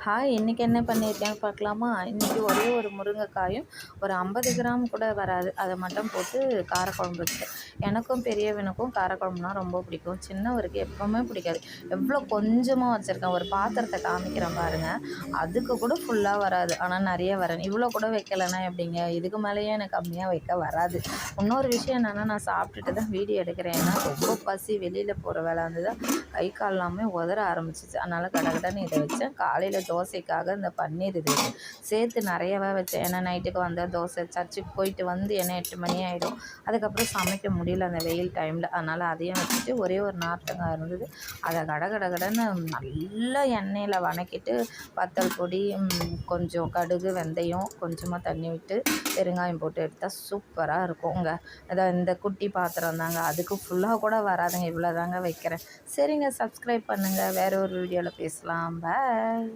Hi, இன்றைக்கி என்ன பண்ணியிருக்கேன்னு பார்க்கலாமா? இன்றைக்கி ஒரே ஒரு முருங்கைக்காயும் ஒரு 50 கிராம் கூட வராது, அதை மட்டும் போட்டு காரக்குழம்பு வச்சேன். எனக்கும் பெரியவனுக்கும் காரக்குழம்புனா ரொம்ப பிடிக்கும். சின்னவருக்கு எப்போவுமே பிடிக்காது. எவ்வளோ கொஞ்சமாக வச்சுருக்கேன், ஒரு பாத்திரத்தை காமிக்கிறேன் பாருங்கள். அதுக்கு கூட ஃபுல்லாக வராது, ஆனால் நிறைய வரேன். இவ்வளோ கூட வைக்கலைன்னா எப்படிங்க? இதுக்கு மேலேயே எனக்கு கம்மியாக வைக்க வராது. இன்னொரு விஷயம் என்னென்னா, நான் சாப்பிட்டுட்டு தான் வீடியோ எடுக்கிறேன். ஏன்னா ரொம்ப பசி, வெளியில் போகிற வேலை இருந்ததா, கை கால்லலாமே உதற ஆரம்பிச்சிச்சு. அதனால் கடகடன்னு இதை வச்சேன். காலையில் தோசைக்காக இந்த பன்னீர் இது சேர்த்து நிறையவே வச்சேன். ஏன்னா நைட்டுக்கு வந்தால் தோசை, சர்ச்சுக்கு போயிட்டு வந்து என்ன 8 மணி ஆகிடும். அதுக்கப்புறம் சமைக்க முடியல அந்த வெயில் டைமில். அதனால் அதையும் வச்சுட்டு ஒரே ஒரு நார்த்தங்காய் இருந்தது, அதை கடகடன்னு நல்லா எண்ணெயில் வணக்கிட்டு வத்தல் பொடி, கொஞ்சம் கடுகு, வெந்தயம், கொஞ்சமாக தண்ணி விட்டு பெருங்காயம் போட்டு எடுத்தால் சூப்பராக இருக்குங்க. இந்த குட்டி பாத்திரம் தாங்க, அதுக்கு ஃபுல்லாக கூட வராதுங்க. இவ்வளோ தாங்க வைக்கிறேன். சரிங்க, சப்ஸ்கிரைப் பண்ணுங்கள். வேறு ஒரு வீடியோவில் பேசலாம். பாய்.